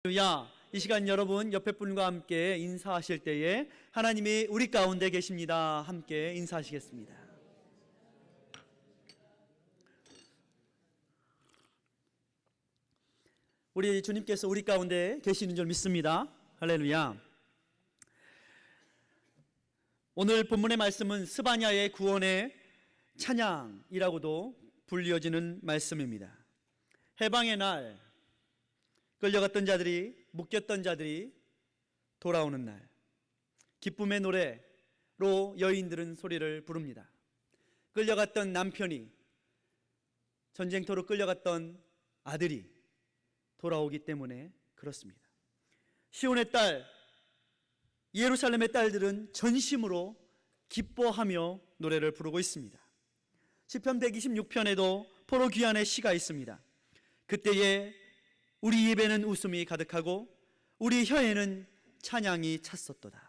할렐루야. 이 시간 여러분 옆에 분과 함께 인사하실 때에 하나님이 우리 가운데 계십니다. 함께 인사하시겠습니다. 우리 주님께서 우리 가운데 계시는 줄 믿습니다. 할렐루야. 오늘 본문의 말씀은 스바냐의 구원의 찬양이라고도 불리어지는 말씀입니다. 해방의 날, 끌려갔던 자들이, 묶였던 자들이 돌아오는 날, 기쁨의 노래로 여인들은 소리를 부릅니다. 끌려갔던 남편이, 전쟁터로 끌려갔던 아들이 돌아오기 때문에 그렇습니다. 시온의 딸, 예루살렘의 딸들은 전심으로 기뻐하며 노래를 부르고 있습니다. 시편 126편에도 포로 귀환의 시가 있습니다. 그때에 우리 입에는 웃음이 가득하고 우리 혀에는 찬양이 찼었도다.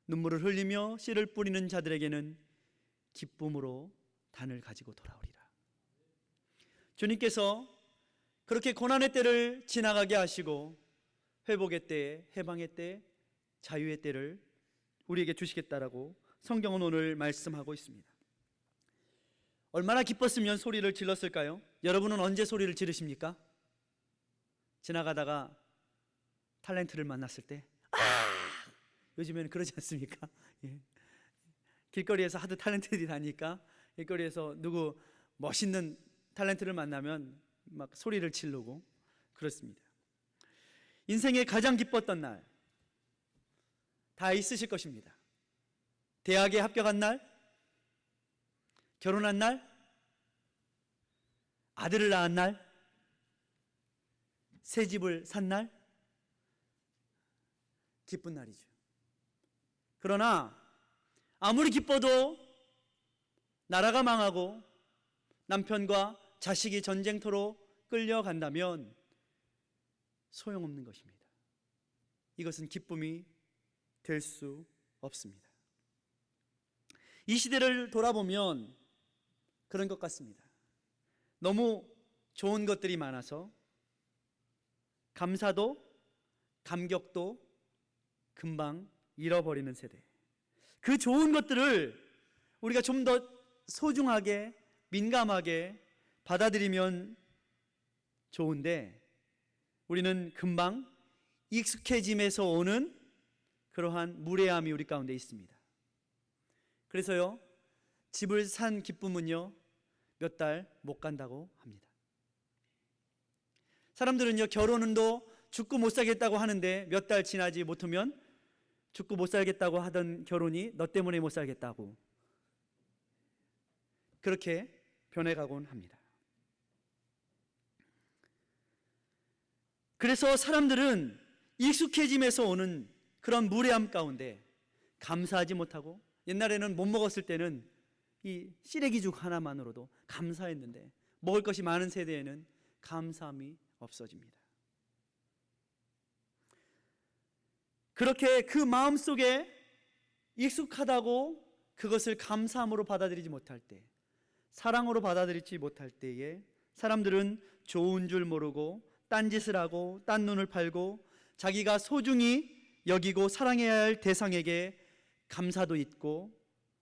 눈물을 흘리며 씨를 뿌리는 자들에게는 기쁨으로 단을 가지고 돌아오리라. 주님께서 그렇게 고난의 때를 지나가게 하시고 회복의 때, 해방의 때, 자유의 때를 우리에게 주시겠다라고 성경은 오늘 말씀하고 있습니다. 얼마나 기뻤으면 소리를 질렀을까요? 여러분은 언제 소리를 지르십니까? 지나가다가 탤런트를 만났을 때, 요즘에는 그러지 않습니까? 예. 길거리에서 하도 탤런트들이 다니니까 길거리에서 누구 멋있는 탤런트를 만나면 막 소리를 지르고 그렇습니다. 인생에 가장 기뻤던 날 다 있으실 것입니다. 대학에 합격한 날, 결혼한 날, 아들을 낳은 날, 새 집을 산 날, 기쁜 날이죠. 그러나 아무리 기뻐도 나라가 망하고 남편과 자식이 전쟁터로 끌려간다면 소용없는 것입니다. 이것은 기쁨이 될 수 없습니다. 이 시대를 돌아보면 그런 것 같습니다. 너무 좋은 것들이 많아서 감사도 감격도 금방 잃어버리는 세대. 그 좋은 것들을 우리가 좀 더 소중하게 민감하게 받아들이면 좋은데 우리는 금방 익숙해짐에서 오는 그러한 무례함이 우리 가운데 있습니다. 그래서요, 집을 산 기쁨은요 몇 달 못 간다고 합니다. 사람들은요 결혼은도 죽고 못 살겠다고 하는데 몇 달 지나지 못하면 죽고 못 살겠다고 하던 결혼이 너 때문에 못 살겠다고 그렇게 변해가곤 합니다. 그래서 사람들은 익숙해짐에서 오는 그런 무례함 가운데 감사하지 못하고, 옛날에는 못 먹었을 때는 이 시래기죽 하나만으로도 감사했는데 먹을 것이 많은 세대에는 감사함이 없어집니다. 그렇게 그 마음속에 익숙하다고 그것을 감사함으로 받아들이지 못할 때, 사랑으로 받아들이지 못할 때에 사람들은 좋은 줄 모르고 딴짓을 하고 딴 눈을 팔고 자기가 소중히 여기고 사랑해야 할 대상에게 감사도 있고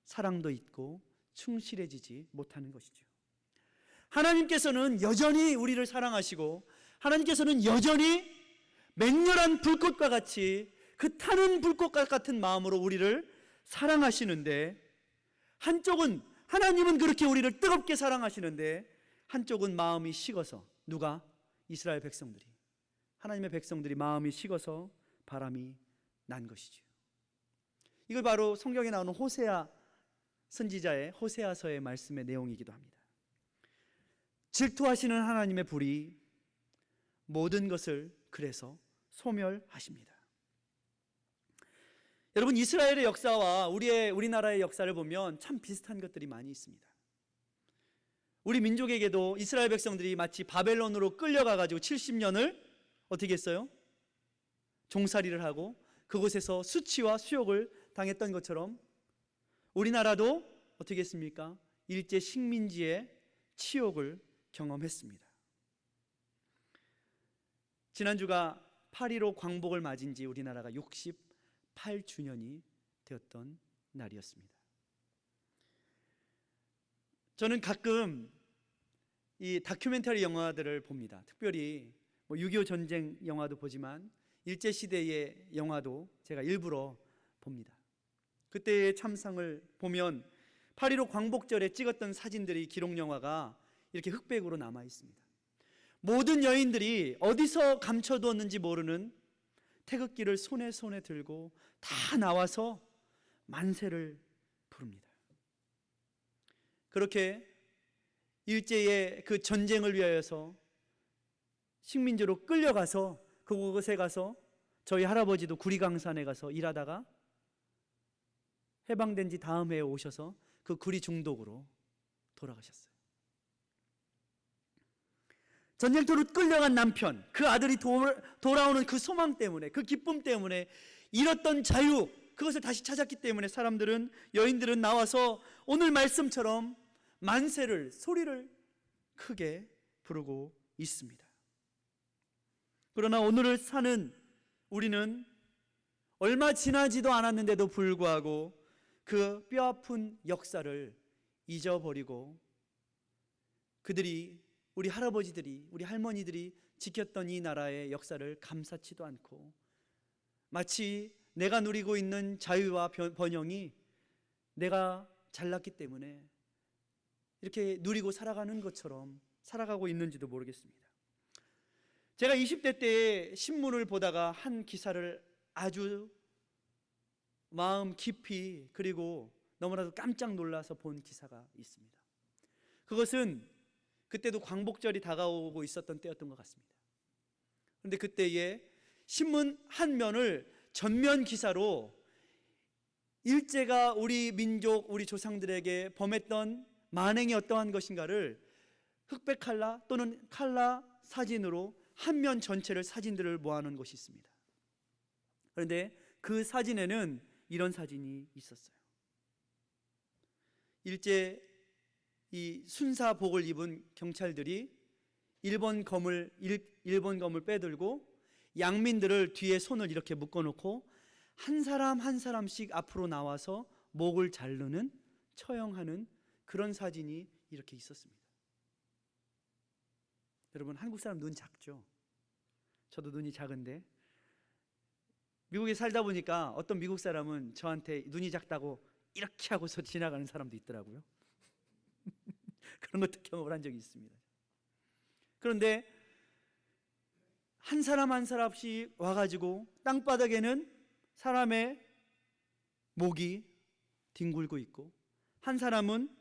사랑도 있고 충실해지지 못하는 것이죠. 하나님께서는 여전히 우리를 사랑하시고 하나님께서는 여전히 맹렬한 불꽃과 같이 그 타는 불꽃과 같은 마음으로 우리를 사랑하시는데, 한쪽은 하나님은 그렇게 우리를 뜨겁게 사랑하시는데 한쪽은 마음이 식어서, 누가? 이스라엘 백성들이, 하나님의 백성들이 마음이 식어서 바람이 난 것이죠. 이걸 바로 성경에 나오는 호세아 선지자의 호세아서의 말씀의 내용이기도 합니다. 질투하시는 하나님의 불이 모든 것을 그래서 소멸하십니다. 여러분, 이스라엘의 역사와 우리나라의 역사를 보면 참 비슷한 것들이 많이 있습니다. 우리 민족에게도 이스라엘 백성들이 마치 바벨론으로 끌려가가지고 70년을 어떻게 했어요? 종살이를 하고 그곳에서 수치와 수욕을 당했던 것처럼 우리나라도 어떻게 했습니까? 일제 식민지의 치욕을 경험했습니다. 지난주가 8.15 광복을 맞은 지 우리나라가 68주년이 되었던 날이었습니다. 저는 가끔 이 다큐멘터리 영화들을 봅니다. 특별히 6.25 전쟁 영화도 보지만 일제시대의 영화도 제가 일부러 봅니다. 그때의 참상을 보면 8.15 광복절에 찍었던 사진들이 기록영화가 이렇게 흑백으로 남아 있습니다. 모든 여인들이 어디서 감춰두었는지 모르는 태극기를 손에 들고 다 나와서 만세를 부릅니다. 그렇게 일제의 그 전쟁을 위하여서 식민지로 끌려가서 그곳에 가서 저희 할아버지도 구리강산에 가서 일하다가 해방된 지 다음 해에 오셔서 그 구리 중독으로 돌아가셨어요. 전쟁터로 끌려간 남편, 그 아들이 돌아오는 그 소망 때문에, 그 기쁨 때문에, 잃었던 자유, 그것을 다시 찾았기 때문에 사람들은, 여인들은 나와서 오늘 말씀처럼 만세를, 소리를 크게 부르고 있습니다. 그러나 오늘을 사는 우리는 얼마 지나지도 않았는데도 불구하고 그 뼈아픈 역사를 잊어버리고, 그들이, 우리 할아버지들이, 우리 할머니들이 지켰던 이 나라의 역사를 감사치도 않고, 마치 내가 누리고 있는 자유와 번영이 내가 잘났기 때문에 이렇게 누리고 살아가는 것처럼 살아가고 있는지도 모르겠습니다. 제가 20대 때 신문을 보다가 한 기사를 아주 마음 깊이, 그리고 너무나도 깜짝 놀라서 본 기사가 있습니다. 그것은 그때도 광복절이 다가오고 있었던 때였던 것 같습니다. 그런데 그때에 신문 한 면을 전면 기사로 일제가 우리 민족, 우리 조상들에게 범했던 만행이 어떠한 것인가를 흑백 칼라 또는 칼라 사진으로 한 면 전체를, 사진들을 모아놓은 곳이 있습니다. 그런데 그 사진에는 이런 사진이 있었어요. 일제 이 순사복을 입은 경찰들이 일본 검을 빼들고 양민들을 뒤에 손을 이렇게 묶어놓고 한 사람 한 사람씩 앞으로 나와서 목을 자르는, 처형하는 그런 사진이 이렇게 있었습니다. 여러분, 한국 사람 눈 작죠? 저도 눈이 작은데 미국에 살다 보니까 어떤 미국 사람은 저한테 눈이 작다고 이렇게 하고서 지나가는 사람도 있더라고요. 그런 것도 경험을 한 적이 있습니다. 그런데 한 사람 한 사람씩 와가지고 땅바닥에는 사람의 목이 뒹굴고 있고, 한 사람은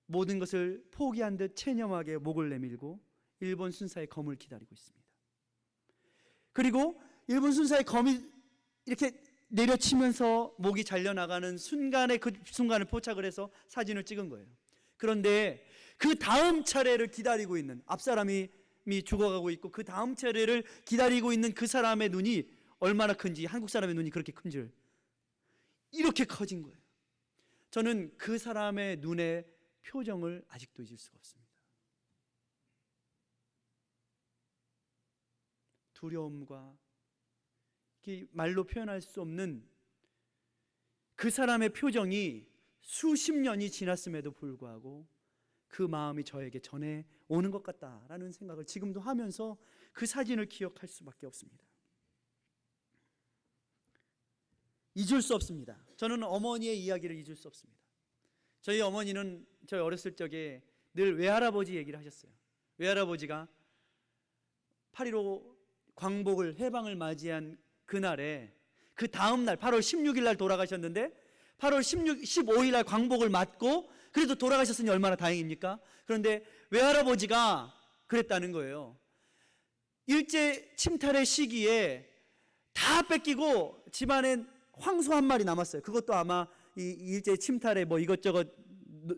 모든 것을 포기한 듯 체념하게 목을 내밀고 일본 순사의 검을 기다리고 있습니다. 그리고 일본 순사의 검이 이렇게 내려치면서 목이 잘려나가는 순간에, 그 순간을 포착을 해서 사진을 찍은 거예요. 그런데 그 다음 차례를 기다리고 있는, 앞사람이 죽어가고 있고 그 다음 차례를 기다리고 있는 그 사람의 눈이 얼마나 큰지, 한국 사람의 눈이 그렇게 큰 줄, 이렇게 커진 거예요. 저는 그 사람의 눈의 표정을 아직도 잊을 수가 없습니다. 두려움과 말로 표현할 수 없는 그 사람의 표정이 수십 년이 지났음에도 불구하고 그 마음이 저에게 전해오는 것 같다라는 생각을 지금도 하면서 그 사진을 기억할 수밖에 없습니다. 잊을 수 없습니다. 저는 어머니의 이야기를 잊을 수 없습니다. 저희 어머니는 저희 어렸을 적에 늘 외할아버지 얘기를 하셨어요. 외할아버지가 8.15 광복을, 해방을 맞이한 그날에, 그 다음 날 8월 16일 날 돌아가셨는데 8월 15일 날 광복을 맞고 그래도 돌아가셨으니 얼마나 다행입니까? 그런데 외할아버지가 그랬다는 거예요. 일제 침탈의 시기에 다 뺏기고 집안엔 황소 한 마리 남았어요. 그것도 아마 이 일제 침탈에 뭐 이것저것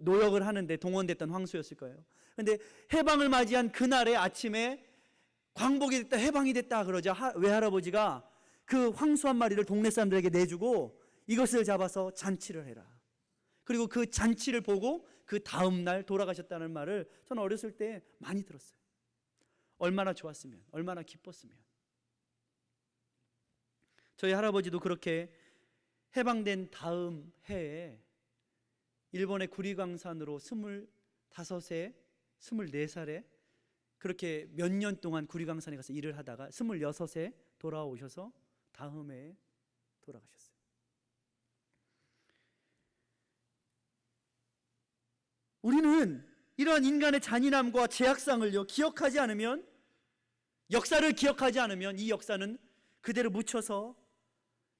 노력을 하는데 동원됐던 황소였을 거예요. 그런데 해방을 맞이한 그날의 아침에 광복이 됐다, 해방이 됐다 그러자 외할아버지가 그 황소 한 마리를 동네 사람들에게 내주고 이것을 잡아서 잔치를 해라. 그리고 그 잔치를 보고 그 다음 날 돌아가셨다는 말을 저는 어렸을 때 많이 들었어요. 얼마나 좋았으면, 얼마나 기뻤으면. 저희 할아버지도 그렇게 해방된 다음 해에 일본의 구리광산으로 25세, 24살에 그렇게 몇 년 동안 구리광산에 가서 일을 하다가 26세 돌아오셔서 다음 해에 돌아가셨어요. 우리는 이러한 인간의 잔인함과 죄악상을요 기억하지 않으면, 역사를 기억하지 않으면 이 역사는 그대로 묻혀서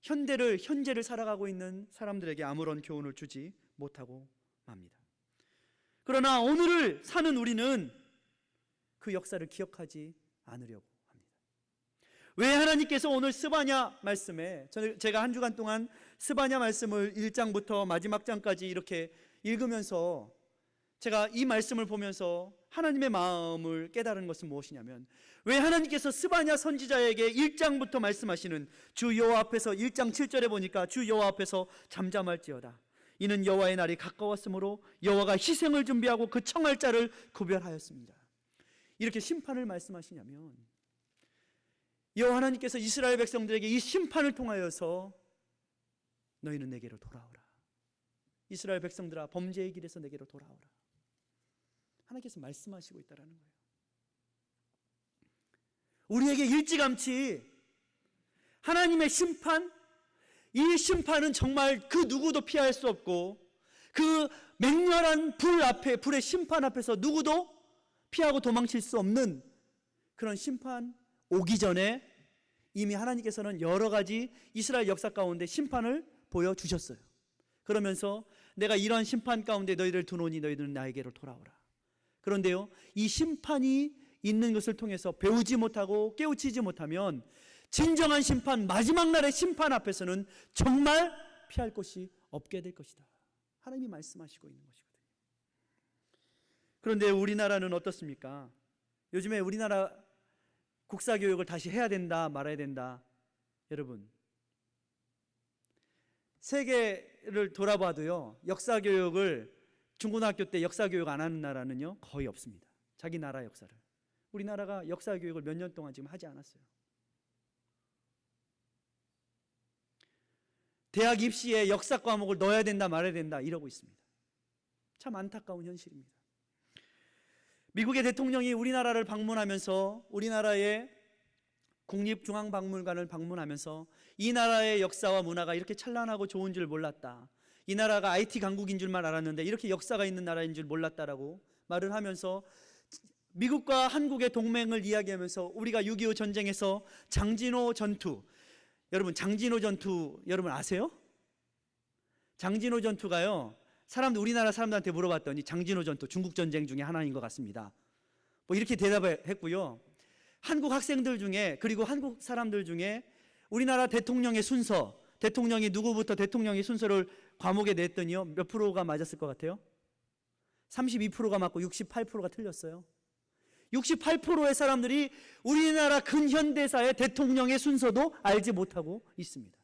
현재를 살아가고 있는 사람들에게 아무런 교훈을 주지 못하고 맙니다. 그러나 오늘을 사는 우리는 그 역사를 기억하지 않으려고 합니다. 왜 하나님께서 오늘 스바냐 말씀에, 제가 한 주간 동안 스바냐 말씀을 1장부터 마지막 장까지 이렇게 읽으면서 제가 이 말씀을 보면서 하나님의 마음을 깨달은 것은 무엇이냐면, 왜 하나님께서 스바냐 선지자에게 1장부터 말씀하시는 주 여호와 앞에서 1장 7절에 보니까 주 여호와 앞에서 잠잠할지어다, 이는 여호와의 날이 가까웠으므로 여호와가 희생을 준비하고 그 청할 자를 구별하였습니다, 이렇게 심판을 말씀하시냐면, 여호와 하나님께서 이스라엘 백성들에게 이 심판을 통하여서 너희는 내게로 돌아오라, 이스라엘 백성들아 범죄의 길에서 내게로 돌아오라, 하나님께서 말씀하시고 있다는 거예요. 우리에게 일찌감치 하나님의 심판, 이 심판은 정말 그 누구도 피할 수 없고, 그 맹렬한 불의 심판 앞에서 누구도 피하고 도망칠 수 없는 그런 심판 오기 전에 이미 하나님께서는 여러 가지 이스라엘 역사 가운데 심판을 보여주셨어요. 그러면서 내가 이러한 심판 가운데 너희를 두노니 너희들은 나에게로 돌아오라. 그런데요, 이 심판이 있는 것을 통해서 배우지 못하고 깨우치지 못하면 진정한 심판, 마지막 날의 심판 앞에서는 정말 피할 곳이 없게 될 것이다, 하나님이 말씀하시고 있는 것이거든요. 그런데 우리나라는 어떻습니까? 요즘에 우리나라 국사교육을 다시 해야 된다 말아야 된다, 여러분 세계를 돌아봐도요, 역사교육을 중고등학교 때 역사교육 안 하는 나라는요 거의 없습니다. 자기 나라 역사를. 우리나라가 역사교육을 몇 년 동안 지금 하지 않았어요. 대학 입시에 역사 과목을 넣어야 된다 말아야 된다 이러고 있습니다. 참 안타까운 현실입니다. 미국의 대통령이 우리나라를 방문하면서, 우리나라의 국립중앙박물관을 방문하면서 이 나라의 역사와 문화가 이렇게 찬란하고 좋은 줄 몰랐다, 이 나라가 IT 강국인 줄만 알았는데 이렇게 역사가 있는 나라인 줄 몰랐다라고 말을 하면서 미국과 한국의 동맹을 이야기하면서 우리가 6.25 전쟁에서 장진호 전투, 여러분 장진호 전투 여러분 아세요? 장진호 전투가요, 우리나라 사람들한테 물어봤더니 장진호 전투 중국 전쟁 중에 하나인 것 같습니다, 뭐 이렇게 대답을 했고요. 한국 학생들 중에, 그리고 한국 사람들 중에 우리나라 대통령의 순서, 대통령이 누구부터 대통령의 순서를 과목에 냈더니요 몇 프로가 맞았을 것 같아요? 32%가 맞고 68%가 틀렸어요. 68%의 사람들이 우리나라 근현대사의 대통령의 순서도 알지 못하고 있습니다.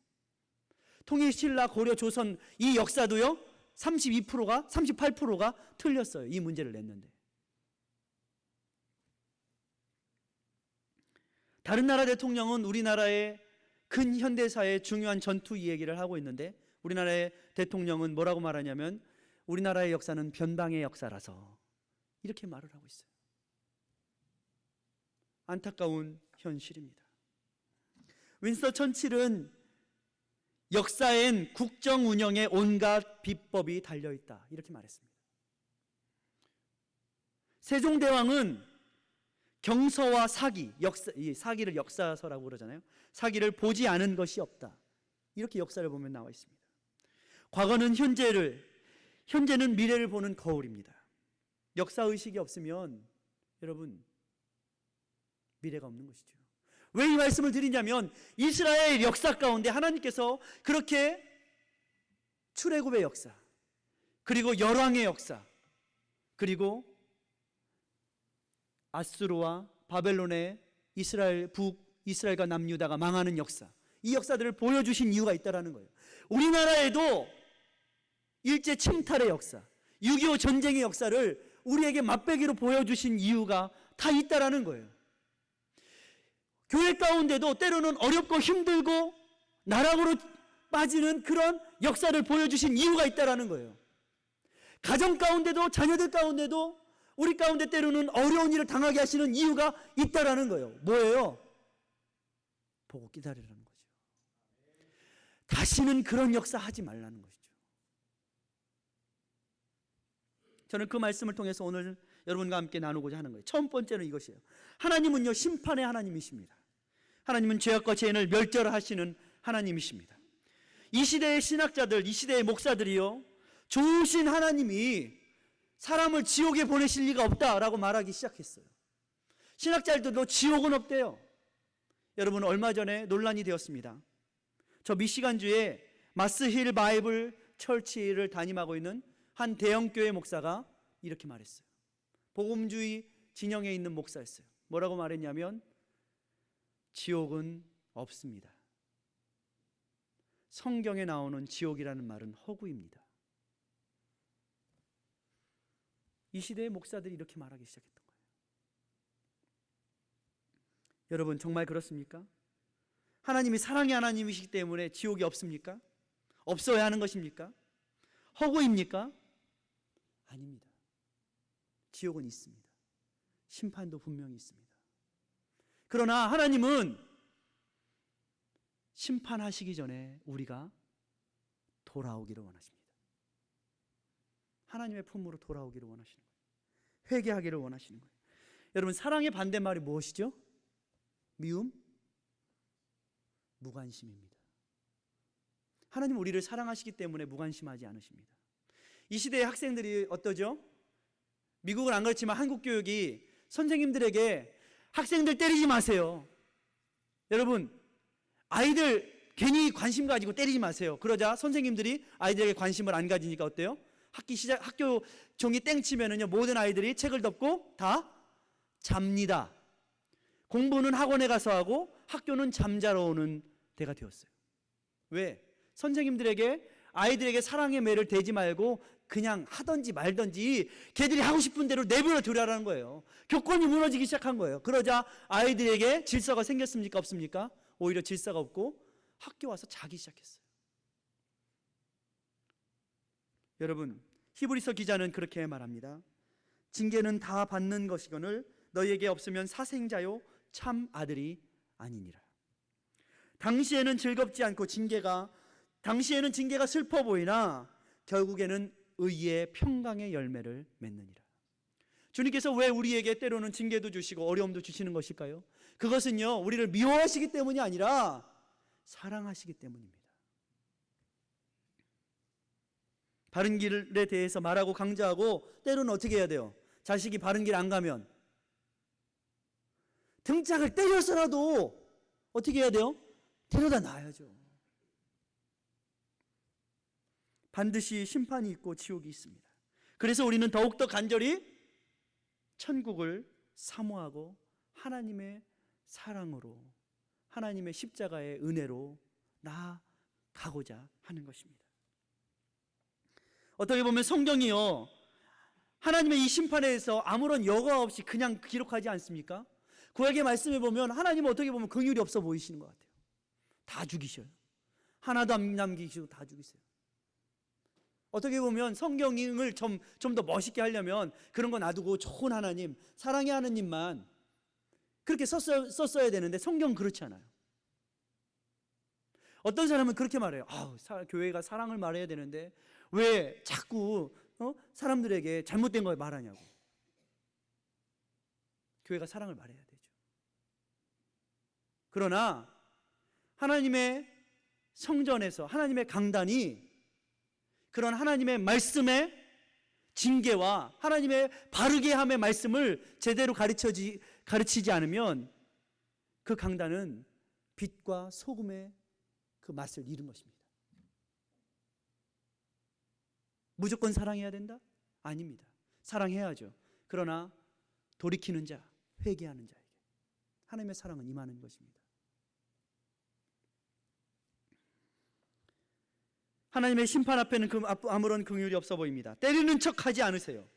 통일, 신라, 고려, 조선 이 역사도요 38%가 틀렸어요. 이 문제를 냈는데. 다른 나라 대통령은 우리나라의 근현대사의 중요한 전투 이야기를 하고 있는데, 우리나라의 대통령은 뭐라고 말하냐면 우리나라의 역사는 변방의 역사라서 이렇게 말을 하고 있어요. 안타까운 현실입니다. 윈스턴 처칠은 역사엔 국정 운영의 온갖 비법이 달려있다 이렇게 말했습니다. 세종대왕은 경서와 사기, 사기를 역사서라고 그러잖아요. 사기를 보지 않은 것이 없다, 이렇게 역사를 보면 나와 있습니다. 과거는 현재는 미래를 보는 거울입니다. 역사의식이 없으면 여러분 미래가 없는 것이죠. 왜 이 말씀을 드리냐면, 이스라엘 역사 가운데 하나님께서 그렇게 출애굽의 역사, 그리고 열왕의 역사, 그리고 아수르와 바벨론의 이스라엘과 남유다가 망하는 역사, 이 역사들을 보여주신 이유가 있다는 거예요. 우리나라에도 일제 침탈의 역사, 6.25 전쟁의 역사를 우리에게 맛배기로 보여주신 이유가 다 있다는 거예요. 교회 가운데도 때로는 어렵고 힘들고 나락으로 빠지는 그런 역사를 보여주신 이유가 있다라는 거예요. 가정 가운데도, 자녀들 가운데도, 우리 가운데 때로는 어려운 일을 당하게 하시는 이유가 있다라는 거예요. 뭐예요? 보고 기다리라는 거죠. 다시는 그런 역사 하지 말라는 것이죠. 저는 그 말씀을 통해서 오늘 여러분과 함께 나누고자 하는 거예요. 첫 번째는 이것이에요. 하나님은요, 심판의 하나님이십니다. 하나님은 죄악과 죄인을 멸절하시는 하나님이십니다. 이 시대의 신학자들, 이 시대의 목사들이요, 좋으신 하나님이 사람을 지옥에 보내실 리가 없다라고 말하기 시작했어요. 신학자들도 지옥은 없대요. 여러분, 얼마 전에 논란이 되었습니다. 저 미시간주에 마스힐 바이블 철치를 담임하고 있는 한 대형교회 목사가 이렇게 말했어요. 복음주의 진영에 있는 목사였어요. 뭐라고 말했냐면, 지옥은 없습니다. 성경에 나오는 지옥이라는 말은 허구입니다. 이 시대의 목사들이 이렇게 말하기 시작했던 거예요. 여러분, 정말 그렇습니까? 하나님이 사랑의 하나님이시기 때문에 지옥이 없습니까? 없어야 하는 것입니까? 허구입니까? 아닙니다. 지옥은 있습니다. 심판도 분명히 있습니다. 그러나 하나님은 심판하시기 전에 우리가 돌아오기를 원하십니다. 하나님의 품으로 돌아오기를 원하시는 거예요. 회개하기를 원하시는 거예요. 여러분, 사랑의 반대말이 무엇이죠? 미움? 무관심입니다. 하나님 우리를 사랑하시기 때문에 무관심하지 않으십니다. 이 시대의 학생들이 어떠죠? 미국은 안 그렇지만 한국 교육이 선생님들에게 학생들 때리지 마세요. 여러분, 아이들 괜히 관심 가지고 때리지 마세요. 그러자 선생님들이 아이들에게 관심을 안 가지니까 어때요? 학교 종이 땡 치면은요, 모든 아이들이 책을 덮고 다 잡니다. 공부는 학원에 가서 하고 학교는 잠자러 오는 때가 되었어요. 왜? 선생님들에게 아이들에게 사랑의 매를 대지 말고 그냥 하든지 말든지 걔들이 하고 싶은 대로 내버려 두라는 거예요. 교권이 무너지기 시작한 거예요. 그러자 아이들에게 질서가 생겼습니까? 없습니까? 오히려 질서가 없고 학교 와서 자기 시작했어요. 여러분, 히브리서 기자는 그렇게 말합니다. 징계는 다 받는 것이거늘 너희에게 없으면 사생자요 참 아들이 아니니라. 당시에는 즐겁지 않고 당시에는 징계가 슬퍼 보이나 결국에는 의의 평강의 열매를 맺느니라. 주님께서 왜 우리에게 때로는 징계도 주시고 어려움도 주시는 것일까요? 그것은요, 우리를 미워하시기 때문이 아니라 사랑하시기 때문입니다. 바른 길에 대해서 말하고 강조하고 때로는 어떻게 해야 돼요? 자식이 바른 길 안 가면 등짝을 때려서라도 어떻게 해야 돼요? 데려다 놔야죠. 반드시 심판이 있고 지옥이 있습니다. 그래서 우리는 더욱더 간절히 천국을 사모하고 하나님의 사랑으로, 하나님의 십자가의 은혜로 나아가고자 하는 것입니다. 어떻게 보면 성경이요, 하나님의 이 심판에 대해서 아무런 여과 없이 그냥 기록하지 않습니까? 구약의 말씀에 보면 하나님은 어떻게 보면 긍휼이 없어 보이시는 것 같아요. 다 죽이셔요. 하나도 안 남기시고 다 죽이세요. 어떻게 보면 성경을 좀 더 멋있게 하려면 그런 거 놔두고 좋은 하나님, 사랑의 하나님만 그렇게 썼어야 되는데 성경은 그렇지 않아요. 어떤 사람은 그렇게 말해요. 교회가 사랑을 말해야 되는데 왜 자꾸 사람들에게 잘못된 걸 말하냐고. 교회가 사랑을 말해야 되죠. 그러나 하나님의 성전에서 하나님의 강단이 그런 하나님의 말씀의 징계와 하나님의 바르게 함의 말씀을 제대로 가르치지 않으면 그 강단은 빛과 소금의 그 맛을 잃은 것입니다. 무조건 사랑해야 된다? 아닙니다. 사랑해야죠. 그러나 돌이키는 자, 회개하는 자에게 하나님의 사랑은 임하는 것입니다. 하나님의 심판 앞에는 아무런 긍휼이 없어 보입니다. 때리는 척하지 않으세요.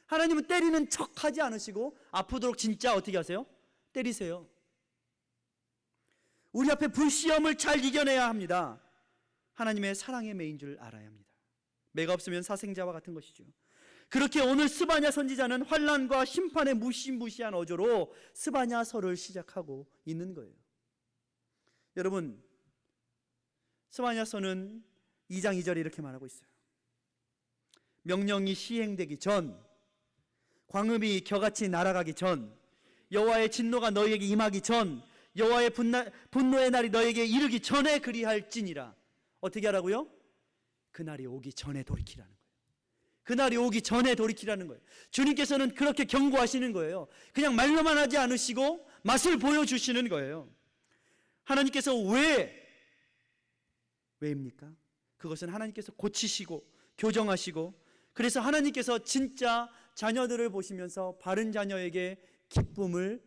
하나님은 때리는 척하지 않으시고 아프도록 진짜 어떻게 하세요? 때리세요. 우리 앞에 불시험을 잘 이겨내야 합니다. 하나님의 사랑의 매인 줄 알아야 합니다. 매가 없으면 사생자와 같은 것이죠. 그렇게 오늘 스바냐 선지자는 환난과 심판의 무시무시한 어조로 스바냐서를 시작하고 있는 거예요. 여러분, 스바냐서는 2장 2절에 이렇게 말하고 있어요. 명령이 시행되기 전, 광음이 겨같이 날아가기 전, 여호와의 진노가 너희에게 임하기 전, 여호와의 분노의 날이 너희에게 이르기 전에 그리할지니라. 어떻게 하라고요? 그날이 오기 전에 돌이키라는 거예요. 그날이 오기 전에 돌이키라는 거예요. 주님께서는 그렇게 경고하시는 거예요. 그냥 말로만 하지 않으시고 맛을 보여주시는 거예요. 하나님께서 왜입니까? 그것은 하나님께서 고치시고 교정하시고, 그래서 하나님께서 진짜 자녀들을 보시면서 바른 자녀에게 기쁨을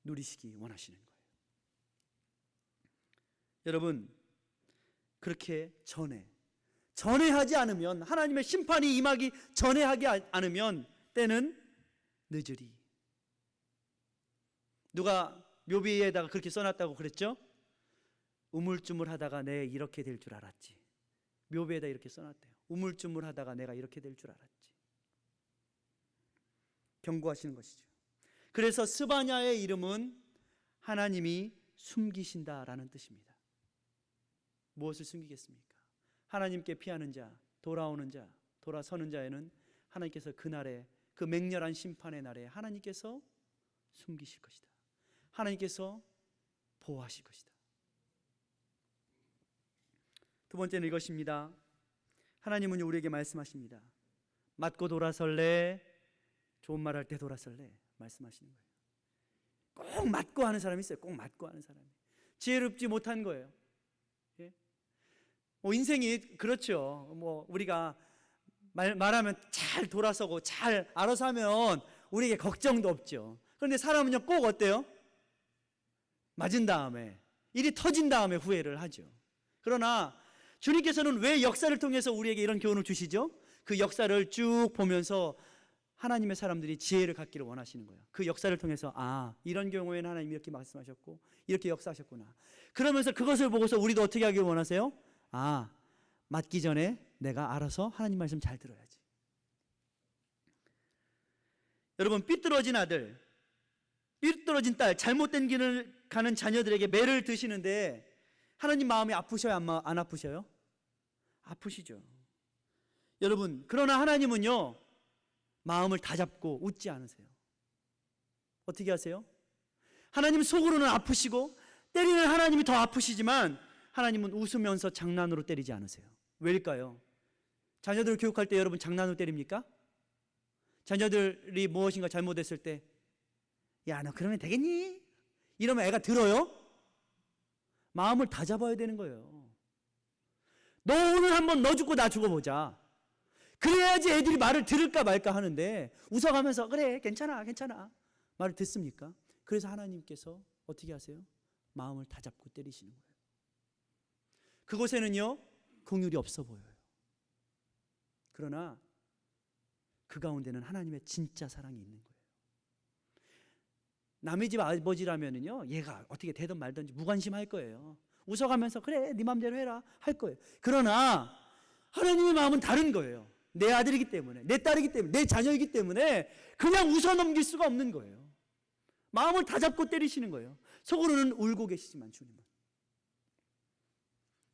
누리시기 원하시는 거예요. 여러분, 그렇게 전에 하지 않으면, 하나님의 심판이 임하기 전에 하지 않으면 때는 늦으리. 누가 묘비에다가 그렇게 써놨다고 그랬죠? 우물쭈물하다가 내 이렇게 될 줄 알았지. 묘비에다 이렇게 써놨대요. 우물쭈물하다가 내가 이렇게 될 줄 알았지. 경고하시는 것이죠. 그래서 스바냐의 이름은 하나님이 숨기신다라는 뜻입니다. 무엇을 숨기겠습니까? 하나님께 피하는 자, 돌아오는 자, 돌아서는 자에는 하나님께서 그날에, 그 맹렬한 심판의 날에 하나님께서 숨기실 것이다. 하나님께서 보호하실 것이다. 두 번째는 이것입니다. 하나님은 우리에게 말씀하십니다. 맞고 돌아설래? 좋은 말 할 때 돌아설래? 말씀하시는 거예요. 꼭 맞고 하는 사람이 있어요. 꼭 맞고 하는 사람이. 지혜롭지 못한 거예요. 예? 인생이 그렇죠. 우리가 말하면 잘 돌아서고 잘 알아서 하면 우리에게 걱정도 없죠. 그런데 사람은요, 꼭 어때요? 맞은 다음에, 일이 터진 다음에 후회를 하죠. 그러나 주님께서는 왜 역사를 통해서 우리에게 이런 교훈을 주시죠? 그 역사를 쭉 보면서 하나님의 사람들이 지혜를 갖기를 원하시는 거예요. 그 역사를 통해서 이런 경우에는 하나님이 이렇게 말씀하셨고 이렇게 역사하셨구나. 그러면서 그것을 보고서 우리도 어떻게 하기를 원하세요? 맞기 전에 내가 알아서 하나님 말씀 잘 들어야지. 여러분, 삐뚤어진 아들, 삐뚤어진 딸, 잘못된 길을 가는 자녀들에게 매를 드시는데 하나님 마음이 아프셔요? 안 아프셔요? 아프시죠. 여러분, 그러나 하나님은요, 마음을 다잡고 웃지 않으세요. 어떻게 하세요? 하나님 속으로는 아프시고 때리는 하나님이 더 아프시지만 하나님은 웃으면서 장난으로 때리지 않으세요. 왜일까요? 자녀들을 교육할 때 여러분 장난으로 때립니까? 자녀들이 무엇인가 잘못했을 때 야, 너 그러면 되겠니? 이러면 애가 들어요? 마음을 다잡아야 되는 거예요. 너 오늘 한번 너 죽고 나 죽어보자. 그래야지 애들이 말을 들을까 말까 하는데 웃어가면서 그래 괜찮아 말을 듣습니까? 그래서 하나님께서 어떻게 하세요? 마음을 다잡고 때리시는 거예요. 그곳에는요 긍휼이 없어 보여요. 그러나 그 가운데는 하나님의 진짜 사랑이 있는 거예요. 남의 집 아버지라면은요 얘가 어떻게 되든 말든지 무관심할 거예요. 웃어가면서 그래 네 마음대로 해라 할 거예요. 그러나 하나님의 마음은 다른 거예요. 내 아들이기 때문에, 내 딸이기 때문에, 내 자녀이기 때문에 그냥 웃어 넘길 수가 없는 거예요. 마음을 다잡고 때리시는 거예요. 속으로는 울고 계시지만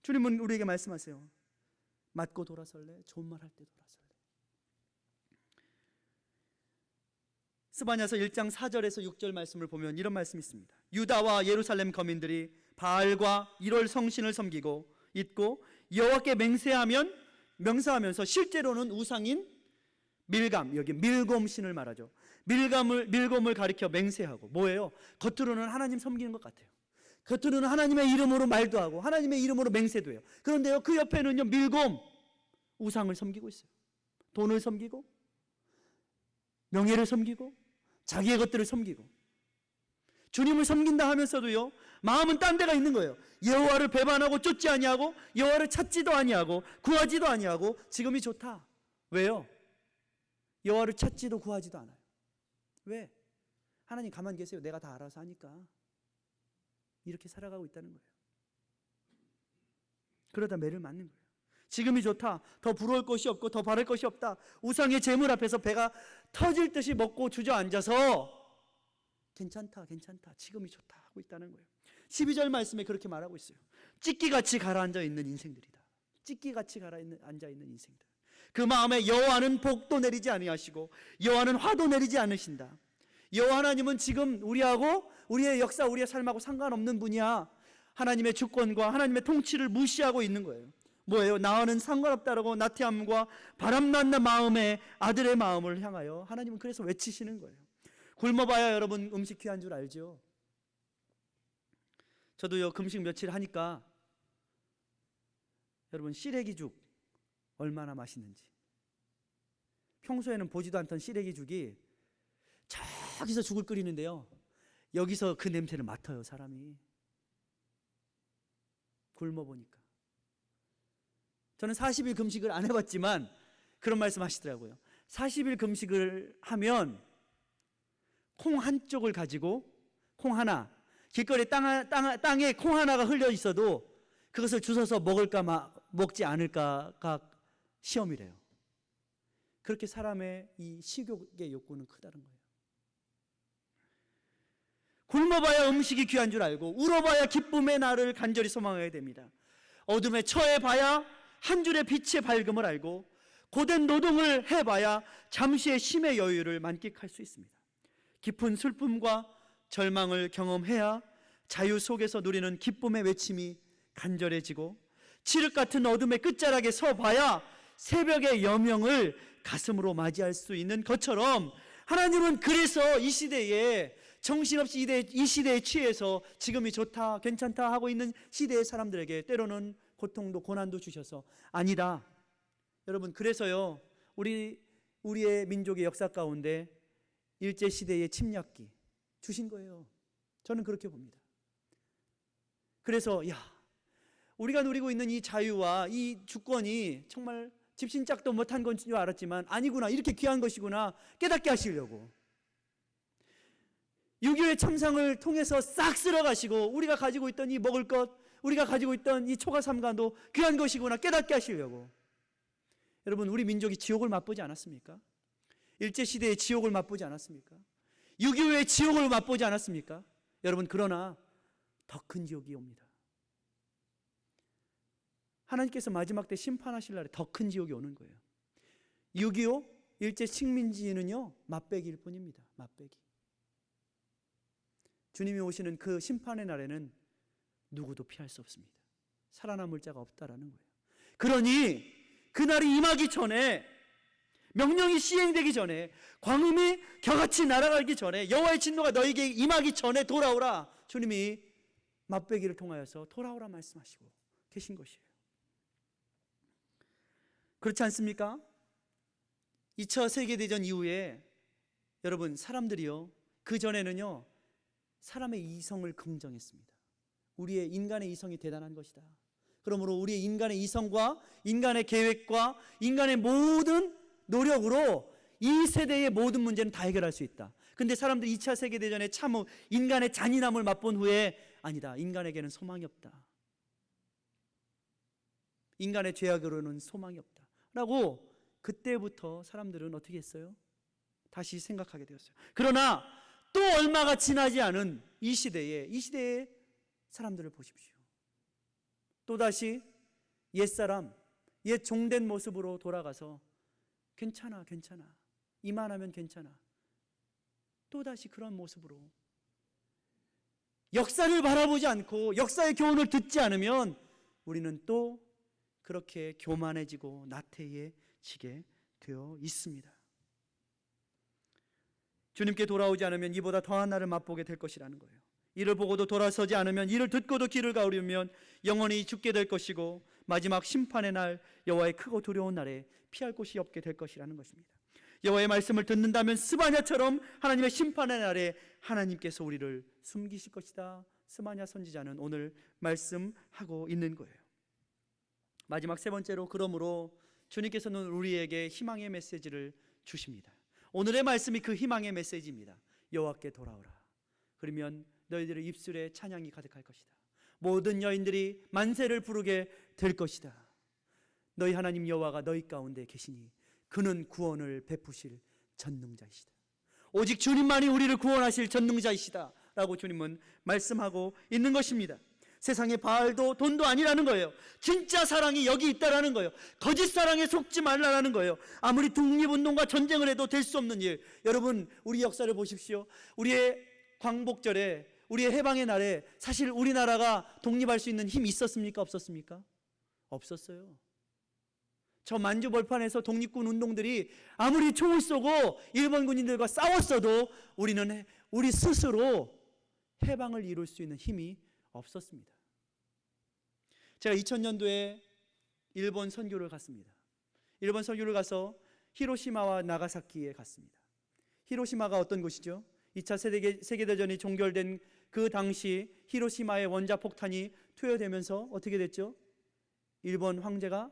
주님은 우리에게 말씀하세요. 맞고 돌아설래? 좋은 말 할 때 돌아설래? 스바냐서 1장 4절에서 6절 말씀을 보면 이런 말씀이 있습니다. 유다와 예루살렘 거민들이 바알과 1월 성신을 섬기고 있고 여호와께 명세하면서 실제로는 우상인 밀감, 여기 밀곰신을 말하죠. 밀곰을 가리켜 맹세하고 뭐예요? 겉으로는 하나님 섬기는 것 같아요. 겉으로는 하나님의 이름으로 말도 하고 하나님의 이름으로 맹세도 해요. 그런데요 그 옆에는요 밀곰, 우상을 섬기고 있어요. 돈을 섬기고 명예를 섬기고 자기의 것들을 섬기고 주님을 섬긴다 하면서도요 마음은 딴 데가 있는 거예요. 여호와를 배반하고 쫓지 아니하고 여호와를 찾지도 아니하고 구하지도 아니하고 지금이 좋다. 왜요? 여호와를 찾지도 구하지도 않아요. 왜? 하나님 가만히 계세요. 내가 다 알아서 하니까. 이렇게 살아가고 있다는 거예요. 그러다 매를 맞는 거예요. 지금이 좋다. 더 부러울 것이 없고 더 바랄 것이 없다. 우상의 재물 앞에서 배가 터질 듯이 먹고 주저앉아서 괜찮다, 괜찮다. 지금이 좋다 하고 있다는 거예요. 12절 말씀에 그렇게 말하고 있어요. 찢기같이 가라앉아 있는 인생들이다. 찢기같이 가라앉아 있는 인생들. 그 마음에 여호와는 복도 내리지 아니하시고 여호와는 화도 내리지 않으신다. 여호와 하나님은 지금 우리하고 우리의 역사, 우리의 삶하고 상관없는 분이야. 하나님의 주권과 하나님의 통치를 무시하고 있는 거예요. 뭐예요? 나와는 상관없다라고 나태함과 바람난 마음의 아들의 마음을 향하여 하나님은 그래서 외치시는 거예요. 굶어봐야 여러분 음식 귀한 줄 알죠? 저도요 금식 며칠 하니까 여러분 시래기죽 얼마나 맛있는지, 평소에는 보지도 않던 시래기죽이 저기서 죽을 끓이는데요 여기서 그 냄새를 맡아요. 사람이 굶어보니까. 저는 40일 금식을 안 해봤지만 그런 말씀 하시더라고요. 40일 금식을 하면 콩 한쪽을 가지고, 콩 하나, 길거리 땅에 콩 하나가 흘려 있어도 그것을 주워서 먹을까 먹지 않을까가 시험이래요. 그렇게 사람의 이 식욕의 욕구는 크다는 거예요. 굶어봐야 음식이 귀한 줄 알고 울어봐야 기쁨의 날을 간절히 소망해야 됩니다. 어둠에 처해봐야 한 줄의 빛의 밝음을 알고 고된 노동을 해봐야 잠시의 쉼의 여유를 만끽할 수 있습니다. 깊은 슬픔과 절망을 경험해야 자유 속에서 누리는 기쁨의 외침이 간절해지고 칠흑 같은 어둠의 끝자락에 서봐야 새벽의 여명을 가슴으로 맞이할 수 있는 것처럼 하나님은 그래서 이 시대에 정신없이 이 시대에 취해서 지금이 좋다, 괜찮다 하고 있는 시대의 사람들에게 때로는 고통도 고난도 주셔서 아니다. 여러분 그래서요 우리의 민족의 역사 가운데 일제시대의 침략기 주신 거예요. 저는 그렇게 봅니다. 그래서 우리가 누리고 있는 이 자유와 이 주권이 정말 집신짝도 못한 건 줄 알았지만 아니구나, 이렇게 귀한 것이구나 깨닫게 하시려고 6.25의 참상을 통해서 싹 쓸어가시고 우리가 가지고 있던 이 먹을 것, 우리가 가지고 있던 이 초가삼간도 귀한 것이구나 깨닫게 하시려고. 여러분 우리 민족이 지옥을 맛보지 않았습니까? 일제시대의 지옥을 맛보지 않았습니까? 6.25의 지옥을 맛보지 않았습니까? 여러분 그러나 더 큰 지옥이 옵니다. 하나님께서 마지막 때 심판하실 날에 더 큰 지옥이 오는 거예요. 6.25 일제 식민지는요 맛배기일 뿐입니다. 맛배기. 주님이 오시는 그 심판의 날에는 누구도 피할 수 없습니다. 살아남을 자가 없다라는 거예요. 그러니 그날이 임하기 전에, 명령이 시행되기 전에, 광음이 겨같이 날아가기 전에, 여호와의 진노가 너에게 임하기 전에 돌아오라. 주님이 맛배기를 통하여서 돌아오라 말씀하시고 계신 것이에요. 그렇지 않습니까? 2차 세계대전 이후에 여러분 사람들이요 그 전에는요 사람의 이성을 긍정했습니다. 우리의 인간의 이성이 대단한 것이다. 그러므로 우리의 인간의 이성과 인간의 계획과 인간의 모든 노력으로 이 세대의 모든 문제는 다 해결할 수 있다. 근데 사람들이 2차 세계대전에 참 인간의 잔인함을 맛본 후에 아니다, 인간에게는 소망이 없다. 인간의 죄악으로는 소망이 없다 라고 그때부터 사람들은 어떻게 했어요? 다시 생각하게 되었어요. 그러나 또 얼마가 지나지 않은 이 시대의 사람들을 보십시오. 또다시 옛사람, 옛 종된 모습으로 돌아가서 괜찮아, 이만하면 괜찮아. 또다시 그런 모습으로 역사를 바라보지 않고 역사의 교훈을 듣지 않으면 우리는 또 그렇게 교만해지고 나태해지게 되어 있습니다. 주님께 돌아오지 않으면 이보다 더한 날을 맛보게 될 것이라는 거예요. 이를 보고도 돌아서지 않으면, 이를 듣고도 귀를 가우리면 영원히 죽게 될 것이고 마지막 심판의 날, 여호와의 크고 두려운 날에 피할 곳이 없게 될 것이라는 것입니다. 여호와의 말씀을 듣는다면 스바냐처럼 하나님의 심판의 날에 하나님께서 우리를 숨기실 것이다. 스바냐 선지자는 오늘 말씀하고 있는 거예요. 마지막 세 번째로, 그러므로 주님께서는 우리에게 희망의 메시지를 주십니다. 오늘의 말씀이 그 희망의 메시지입니다. 여호와께 돌아오라. 그러면 너희들의 입술에 찬양이 가득할 것이다. 모든 여인들이 만세를 부르게 될 것이다. 너희 하나님 여호와가 너희 가운데 계시니 그는 구원을 베푸실 전능자이시다. 오직 주님만이 우리를 구원하실 전능자이시다 라고 주님은 말씀하고 있는 것입니다. 세상의 바알도 돈도 아니라는 거예요. 진짜 사랑이 여기 있다라는 거예요. 거짓 사랑에 속지 말라라는 거예요. 아무리 독립운동과 전쟁을 해도 될 수 없는 일. 여러분, 우리 역사를 보십시오. 우리의 광복절에, 우리의 해방의 날에 사실 우리나라가 독립할 수 있는 힘이 있었습니까? 없었습니까? 없었어요. 저 만주 벌판에서 독립군 운동들이 아무리 총을 쏘고 일본 군인들과 싸웠어도 우리는 우리 스스로 해방을 이룰 수 있는 힘이 없었습니다. 제가 2000년도에 일본 선교를 갔습니다. 일본 선교를 가서 히로시마와 나가사키에 갔습니다. 히로시마가 어떤 곳이죠? 2차 세계대전이 종결된 그 당시 히로시마의 원자폭탄이 투여되면서 어떻게 됐죠? 일본 황제가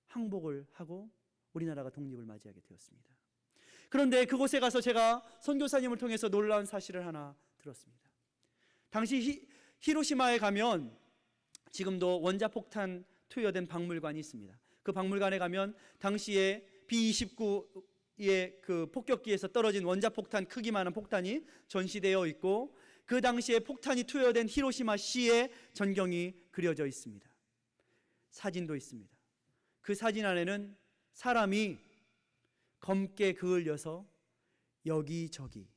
항복을 하고 우리나라가 독립을 맞이하게 되었습니다. 그런데 그곳에 가서 제가 선교사님을 통해서 놀라운 사실을 하나 들었습니다. 당시 히로시마에 가면 지금도 원자폭탄 투여된 박물관이 있습니다. 그 박물관에 가면 당시에 B-29의 그 폭격기에서 떨어진 원자폭탄 크기만한 폭탄이 전시되어 있고 그 당시에 폭탄이 투여된 히로시마시의 전경이 그려져 있습니다. 사진도 있습니다. 그 사진 안에는 사람이 검게 그을려서 여기저기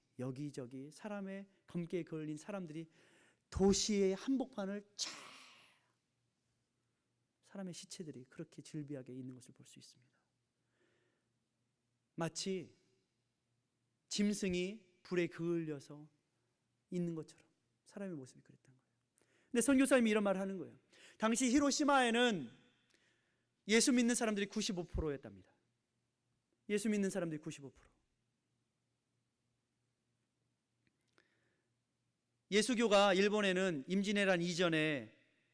사람의 검게 그을린 사람들이 도시의 한복판을 쫙 사람의 시체들이 그렇게 질비하게 있는 것을 볼 수 있습니다. 마치 짐승이 불에 그을려서 있는 것처럼 사람의 모습이 그랬던 거예요. 근데 선교사님이 이런 말을 하는 거예요. 당시 히로시마에는 예수 믿는 사람들이 95%였답니다. 예수 믿는 사람들이 95%. 예수교가 일본에는 임진왜란 이전에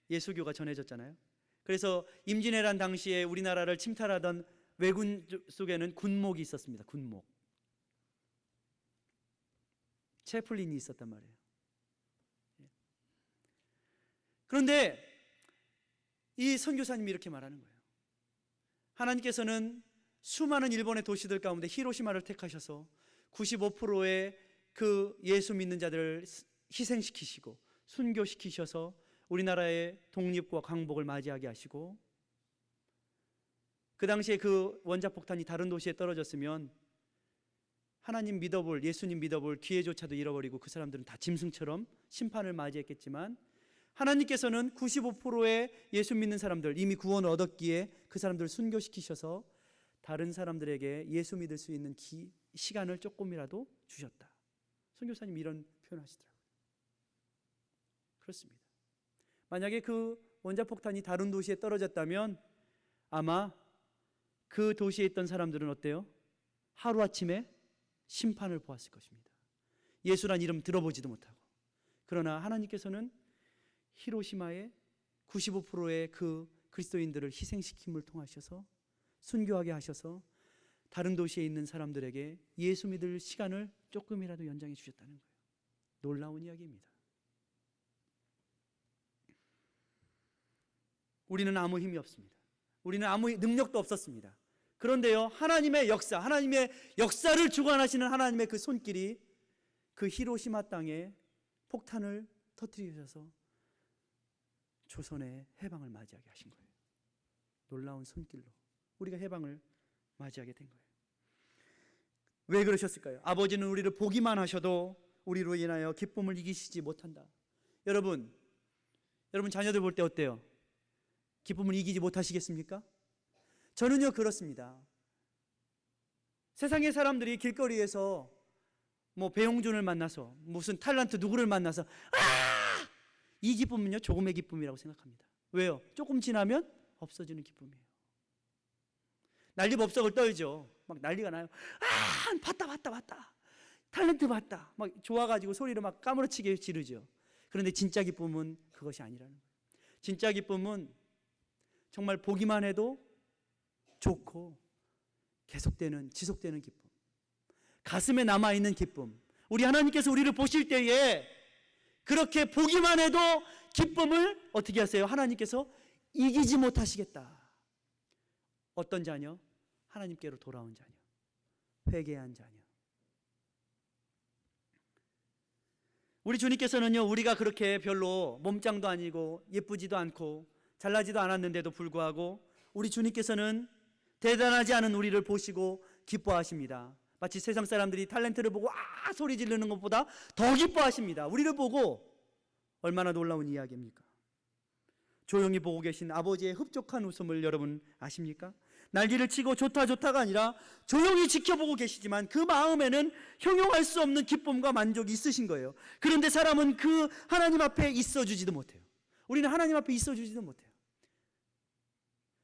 예수교가 전해졌잖아요. 그래서 임진왜란 당시에 우리나라를 침탈하던 왜군 속에는 군목이 있었습니다. 군목. 채플린이 있었단 말이에요. 그런데 이 선교사님이 이렇게 말하는 거예요. 하나님께서는 수많은 일본의 도시들 가운데 히로시마를 택하셔서 95%의 그 예수 믿는 자들을 희생시키시고 순교시키셔서 우리나라의 독립과 광복을 맞이하게 하시고 그 당시에 그 원자폭탄이 다른 도시에 떨어졌으면 하나님 믿어볼, 예수님 믿어볼 기회조차도 잃어버리고 그 사람들은 다 짐승처럼 심판을 맞이했겠지만 하나님께서는 95%의 예수 믿는 사람들, 이미 구원을 얻었기에 그 사람들을 순교시키셔서 다른 사람들에게 예수 믿을 수 있는 시간을 조금이라도 주셨다. 선교사님 이런 표현하시더라고요. 그렇습니다. 만약에 그 원자폭탄이 다른 도시에 떨어졌다면 아마 그 도시에 있던 사람들은 어때요? 하루아침에 심판을 보았을 것입니다. 예수란 이름 들어보지도 못하고. 그러나 하나님께서는 히로시마의 95%의 그 그리스도인들을 희생시킴을 통하셔서 순교하게 하셔서 다른 도시에 있는 사람들에게 예수 믿을 시간을 조금이라도 연장해 주셨다는 거예요. 놀라운 이야기입니다. 우리는 아무 힘이 없습니다. 우리는 아무 능력도 없었습니다. 그런데요, 하나님의 역사를 주관하시는 하나님의 그 손길이 그 히로시마 땅에 폭탄을 터뜨리셔서 조선의 해방을 맞이하게 하신 거예요. 놀라운 손길로 우리가 해방을 맞이하게 된 거예요. 왜 그러셨을까요? 아버지는 우리를 보기만 하셔도 우리로 인하여 기쁨을 이기시지 못한다. 여러분 자녀들 볼 때 어때요? 기쁨을 이기지 못하시겠습니까? 저는요 그렇습니다. 세상의 사람들이 길거리에서 뭐 배용준을 만나서 무슨 탤런트 누구를 만나서 이 기쁨은요 조금의 기쁨이라고 생각합니다. 왜요? 조금 지나면 없어지는 기쁨이에요. 난리법석을 떨죠. 막 난리가 나요. 봤다. 탤런트 봤다. 막 좋아가지고 소리를 막 까무러치게 지르죠. 그런데 진짜 기쁨은 그것이 아니라는 거예요. 진짜 기쁨은 정말 보기만 해도 좋고 계속되는 지속되는 기쁨, 가슴에 남아있는 기쁨, 우리 하나님께서 우리를 보실 때에 그렇게 보기만 해도 기쁨을 어떻게 하세요? 하나님께서 이기지 못하시겠다. 어떤 자녀? 하나님께로 돌아온 자녀, 회개한 자녀. 우리 주님께서는요, 우리가 그렇게 별로 몸짱도 아니고 예쁘지도 않고 잘나지도 않았는데도 불구하고 우리 주님께서는 대단하지 않은 우리를 보시고 기뻐하십니다. 마치 세상 사람들이 탤런트를 보고 아 소리 지르는 것보다 더 기뻐하십니다. 우리를 보고. 얼마나 놀라운 이야기입니까? 조용히 보고 계신 아버지의 흡족한 웃음을 여러분 아십니까? 날개를 치고 좋다 좋다가 아니라 조용히 지켜보고 계시지만 그 마음에는 형용할 수 없는 기쁨과 만족이 있으신 거예요. 그런데 사람은 그 하나님 앞에 있어주지도 못해요. 우리는 하나님 앞에 있어주지도 못해요.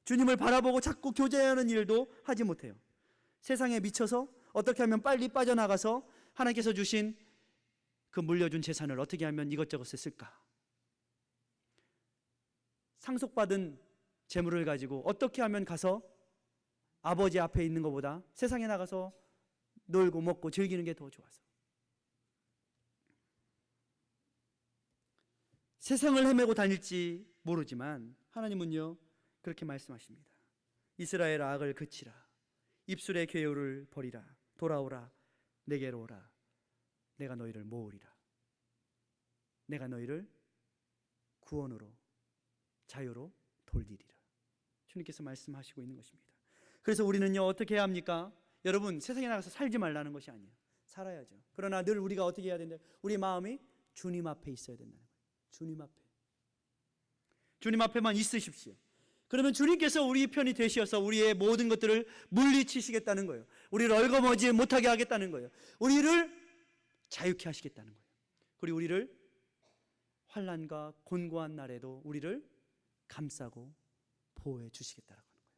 주님을 바라보고 자꾸 교제하는 일도 하지 못해요. 세상에 미쳐서 어떻게 하면 빨리 빠져나가서 하나님께서 주신 그 물려준 재산을 어떻게 하면 이것저것에 쓸까? 상속받은 재물을 가지고 어떻게 하면 가서 아버지 앞에 있는 것보다 세상에 나가서 놀고 먹고 즐기는 게 더 좋아서. 세상을 헤매고 다닐지 모르지만 하나님은요 그렇게 말씀하십니다. 이스라엘 악을 그치라. 입술의 괴요를 버리라. 돌아오라. 내게로 오라. 내가 너희를 모으리라. 내가 너희를 구원으로 자유로 돌리리라. 주님께서 말씀하시고 있는 것입니다. 그래서 우리는요 어떻게 해야 합니까? 여러분, 세상에 나가서 살지 말라는 것이 아니에요. 살아야죠. 그러나 늘 우리가 어떻게 해야 된다? 우리 마음이 주님 앞에 있어야 된다는 거예요. 주님 앞에. 주님 앞에만 있으십시오. 그러면 주님께서 우리 편이 되셔서 우리의 모든 것들을 물리치시겠다는 거예요. 우리를 얼거머지 못하게 하겠다는 거예요. 우리를 자유케 하시겠다는 거예요. 그리고 우리를 환난과 곤고한 날에도 우리를 감싸고 보호해 주시겠다라고 하는 거예요.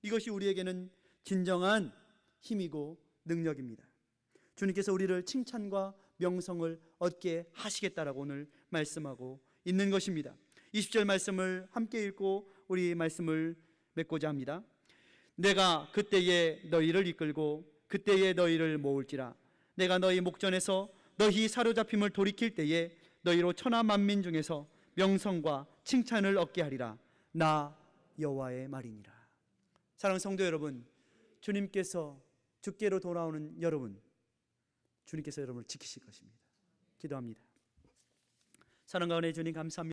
이것이 우리에게는 진정한 힘이고 능력입니다. 주님께서 우리를 칭찬과 명성을 얻게 하시겠다라고 오늘 말씀하고 있는 것입니다. 20절 말씀을 함께 읽고 우리 말씀을 맺고자 합니다. 내가 그때에 너희를 이끌고 그때에 너희를 모을지라. 내가 너희 목전에서 너희 사로잡힘을 돌이킬 때에 너희로 천하 만민 중에서 명성과 칭찬을 얻게 하리라. 나 여호와의 말이니라. 사랑하는 성도 여러분, 주님께서 주께로 돌아오는 여러분, 주님께서 여러분을 지키실 것입니다. 기도합니다. 사랑과 은혜의 주님 감사합니다.